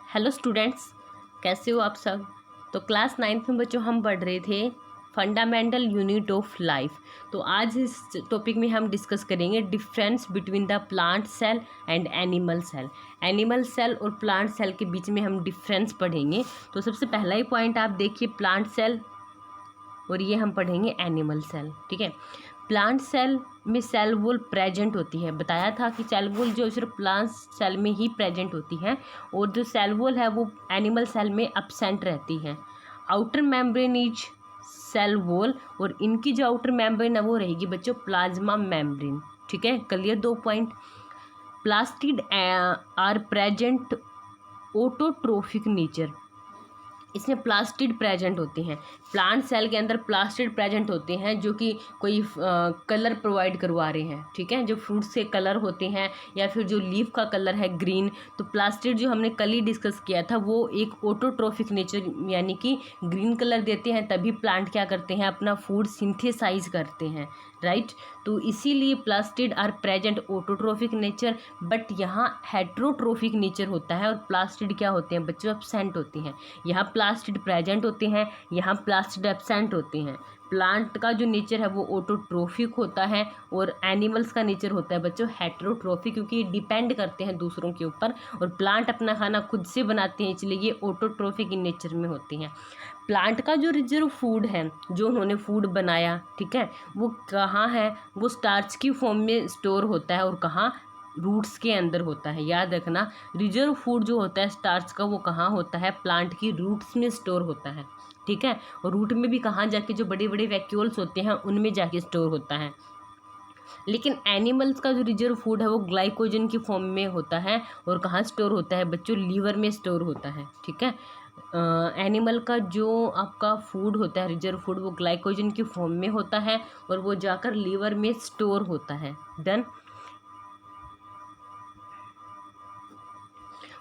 Hello students, कैसे हो आप सब। तो क्लास 9th में बच्चों हम पढ़ रहे थे फंडामेंटल यूनिट ऑफ लाइफ। तो आज इस टॉपिक में हम डिस्कस करेंगे difference between the plant cell and animal cell. Animal cell और प्लांट सेल के बीच में हम डिफरेंस पढ़ेंगे। तो सबसे पहला ही पॉइंट आप देखिए, प्लांट सेल, और ये हम पढ़ेंगे एनिमल सेल। ठीक है, प्लांट सेल में सेल वॉल प्रेजेंट होती है। बताया था कि सेल वॉल जो सिर्फ प्लांट सेल में ही प्रेजेंट होती है, और जो सेल वॉल है वो एनिमल सेल में एब्सेंट रहती है। Outer membrane is cell wall, और इनकी जो आउटर मेम्ब्रेन है वो रहेगी बच्चों प्लाज्मा मेम्ब्रेन। ठीक है, clear. 2 point. Plastid are present autotrophic nature, इसमें प्लास्टिड प्रेजेंट होते हैं। प्लांट सेल के अंदर प्लास्टिड प्रेजेंट होते हैं जो कि कोई कलर प्रोवाइड करवा रहे हैं। ठीक है, जो फ्रूट्स के कलर होते हैं या फिर जो लीफ का कलर है ग्रीन, तो प्लास्टिड जो हमने कल ही डिस्कस किया था वो एक ऑटोट्रोफिक नेचर, यानी कि ग्रीन कलर देते हैं तभी प्लांट क्या करते हैं, अपना फूड सिंथेसाइज करते हैं। राइट, तो इसीलिए plastid are present autotrophic nature, but यहाँ हेट्रोट्रोफिक नेचर होता है, और प्लास्टिड क्या होते हैं बच्चों, एब्सेंट होते हैं। यहाँ प्लास्टिड प्रेजेंट होते हैं, यहाँ प्लास्टिड एब्सेंट होते हैं। प्लांट का जो नेचर है वो ऑटोट्रोफिक होता है, और एनिमल्स का नेचर होता है बच्चों हेट्रोट्रोफिक, क्योंकि ये डिपेंड करते हैं दूसरों के ऊपर, और प्लांट अपना खाना खुद से बनाते हैं, इसलिए ये ऑटोट्रोफिक इन नेचर में होते हैं। प्लांट का जो रिजर्व फूड है, जो उन्होंने फूड बनाया, ठीक है, वो कहाँ है, वो स्टार्च की फॉर्म में स्टोर होता है, और कहाँ, रूट्स के अंदर होता है। याद रखना, रिजर्व फूड जो होता है स्टार्च का वो कहाँ होता है, प्लांट की रूट्स में स्टोर होता है। ठीक है, और रूट में भी कहाँ जाके, जो बड़े बड़े वैक्यूल्स होते हैं उनमें जाके स्टोर होता है। लेकिन एनिमल्स का जो रिजर्व फूड है वो ग्लाइकोजन की फॉर्म में होता है, और कहाँ स्टोर होता है बच्चों, लीवर में स्टोर होता है। ठीक है, एनिमल का जो आपका फूड होता है, रिजर्व फूड, वो ग्लाइकोजन की फॉर्म में होता है, और वो जाकर लीवर में स्टोर होता है। डन।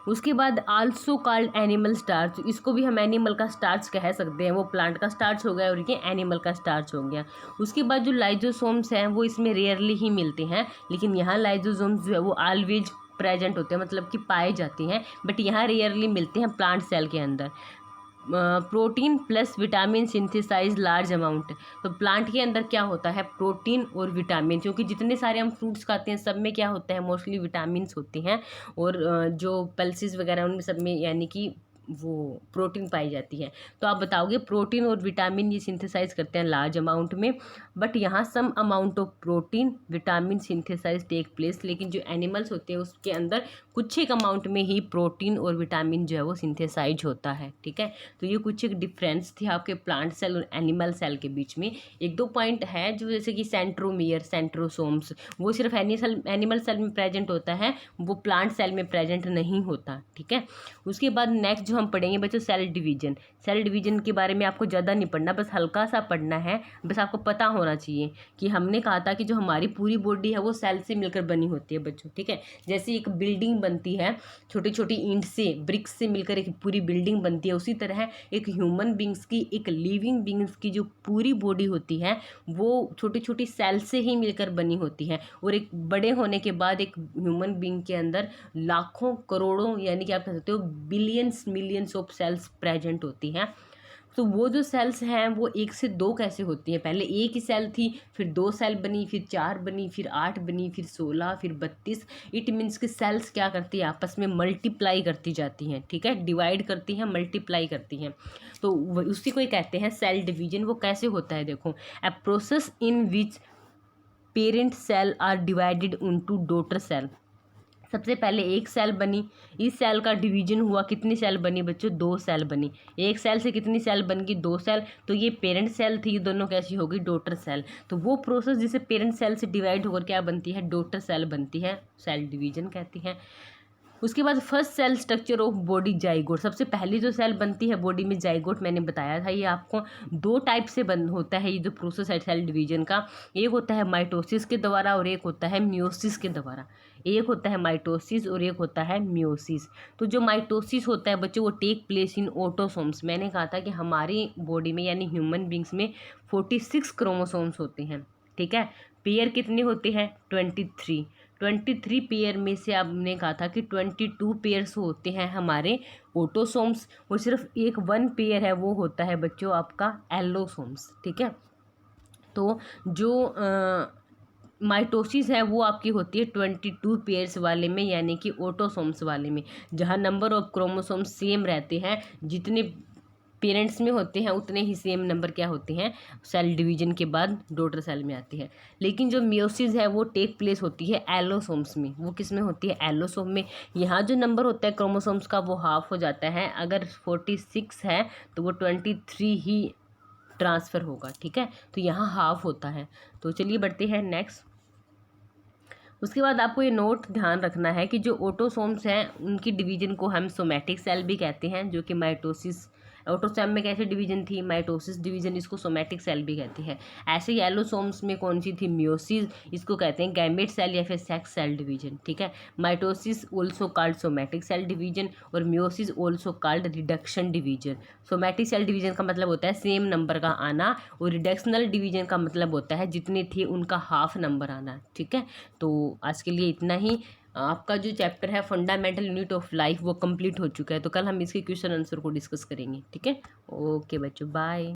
उसके बाद आल्सो कॉल्ड एनिमल स्टार्च, इसको भी हम एनिमल का स्टार्च कह सकते हैं। वो प्लांट का स्टार्च हो गया और ये एनिमल का स्टार्च हो गया। उसके बाद जो लाइजोसोम्स हैं वो इसमें रेयरली ही मिलते हैं, लेकिन यहाँ लाइजोसोम्स जो है वो ऑलवेज प्रेजेंट होते हैं, मतलब कि पाए जाते हैं, बट यहाँ रेयरली मिलते हैं प्लांट सेल के अंदर। Protein plus vitamin synthesize large amount, तो प्लांट के अंदर क्या होता है, प्रोटीन और विटामिन, क्योंकि जितने सारे हम फ्रूट्स खाते हैं सब में क्या होता है, मोस्टली विटामिन होते हैं, और जो पल्सेस वगैरह उनमें सब में यानी कि वो प्रोटीन पाई जाती है। तो आप बताओगे प्रोटीन और विटामिन ये सिंथेसाइज करते हैं लार्ज अमाउंट में, बट यहाँ some amount of protein vitamin synthesize take place, लेकिन जो एनिमल्स होते हैं उसके अंदर कुछ एक अमाउंट में ही प्रोटीन और विटामिन जो है वो सिंथेसाइज होता है। ठीक है, तो ये कुछ एक डिफरेंस थी आपके प्लांट सेल और एनिमल सेल के बीच में। 1-2 पॉइंट है जो, जैसे कि सेंट्रोमियर, सेंट्रोसोम्स, वो सिर्फ एनिमल सेल में प्रेजेंट होता है, वो प्लांट सेल में प्रेजेंट नहीं होता। ठीक है, उसके बाद नेक्स्ट जो हम पढ़ेंगे बच्चों, सेल डिवीजन। सेल डिवीजन के बारे में आपको ज़्यादा नहीं पढ़ना, बस हल्का सा पढ़ना है, बस आपको पता होना चाहिए कि हमने कहा था कि जो हमारी पूरी बॉडी है वो सेल से मिलकर बनी होती है बच्चों। ठीक है, जैसे एक बिल्डिंग बनती है छोटी छोटी ईंट से, ब्रिक्स से मिलकर एक पूरी बिल्डिंग बनती है, उसी तरह एक ह्यूमन बींग्स की, एक लिविंग बींग्स की जो पूरी बॉडी होती है वो छोटी छोटी सेल से ही मिलकर बनी होती है, और एक बड़े होने के बाद एक ह्यूमन बींग के अंदर लाखों करोड़ों, यानी कि आप कह सकते हो billions millions of cells present होती हैं। तो वो जो सेल्स हैं वो 1 से 2 कैसे होती हैं, पहले एक ही सेल थी, फिर 2 सेल बनी, फिर 4 बनी, फिर 8 बनी, फिर 16, फिर 32। इट मीन्स कि सेल्स क्या करती है, आपस में मल्टीप्लाई करती जाती हैं। ठीक है, डिवाइड करती हैं, मल्टीप्लाई करती हैं, तो उसी को ही कहते हैं सेल डिवीजन। वो कैसे होता है देखो, a process in which parent cell are divided into daughter cell. सबसे पहले एक सेल बनी, इस सेल का डिवीजन हुआ, कितनी सेल बनी बच्चों, 2 सेल बनी। एक सेल से कितनी सेल बन गई, 2 सेल, तो ये पेरेंट सेल थी, ये दोनों कैसी हो गई, डॉटर सेल। तो वो प्रोसेस जिसे पेरेंट सेल से डिवाइड होकर क्या बनती है, डॉटर सेल बनती है, सेल डिवीजन कहती हैं। उसके बाद first cell structure of body, zygote. सबसे पहली जो सेल बनती है बॉडी में, जाइगोट, मैंने बताया था ये आपको। 2 टाइप से बन होता है ये जो प्रोसेस है सेल डिवीजन का, एक होता है माइटोसिस के द्वारा और एक होता है मियोसिस के द्वारा। एक होता है माइटोसिस और एक होता है मियोसिस। तो जो माइटोसिस होता है बच्चों वो टेक प्लेस इन ऑटोसोम्स। मैंने कहा था कि हमारी बॉडी में यानी ह्यूमन बींग्स में 46 क्रोमोसोम्स होते हैं। ठीक है, पेयर कितने होते हैं, 23। 23 पेयर में से आपने कहा था कि 22 पेयर्स होते हैं हमारे ऑटोसोम्स, और सिर्फ एक 1 पेयर है वो होता है बच्चों आपका एलोसोम्स। ठीक है, तो जो माइटोसिस है वो आपकी होती है 22 पेयर्स वाले में, यानी कि ऑटोसोम्स वाले में, जहाँ नंबर ऑफ क्रोमोसोम्स सेम रहते हैं, जितने पेरेंट्स में होते हैं उतने ही सेम नंबर क्या होते हैं सेल डिवीजन के बाद डॉटर सेल में आती है। लेकिन जो मियोसिस है वो टेक प्लेस होती है एलोसोम्स में। वो किस में होती है? एलोसोम में। यहाँ जो नंबर होता है क्रोमोसोम्स का वो हाफ हो जाता है, अगर 46 है तो वो 23 ही ट्रांसफ़र होगा। ठीक है, तो यहाँ हाफ होता है। तो चलिए बढ़ते हैं नेक्स्ट। उसके बाद आपको ये नोट ध्यान रखना है कि जो ऑटोसोम्स हैं उनकी डिवीजन को हम सोमैटिक सेल भी कहते हैं, जो कि माइटोसिस, ऑटोसोम में कैसे डिवीजन थी माइटोसिस डिवीजन, इसको सोमैटिक सेल भी कहते हैं। ऐसे ही एलोसोम्स में कौन सी थी? मियोसिस, इसको कहते हैं गैमेट सेल या फिर सेक्स सेल डिवीजन। ठीक है, mitosis also called somatic cell division और meiosis also called reduction division. Somatic cell division का मतलब होता है सेम नंबर का आना, और रिडक्शनल डिवीजन का मतलब होता है जितने थे उनका हाफ नंबर आना। ठीक है, तो आज के लिए इतना ही। आपका जो चैप्टर है फंडामेंटल यूनिट ऑफ लाइफ वो कंप्लीट हो चुका है, तो कल हम इसके क्वेश्चन आंसर को डिस्कस करेंगे। ठीक है, ओके बच्चों, बाय।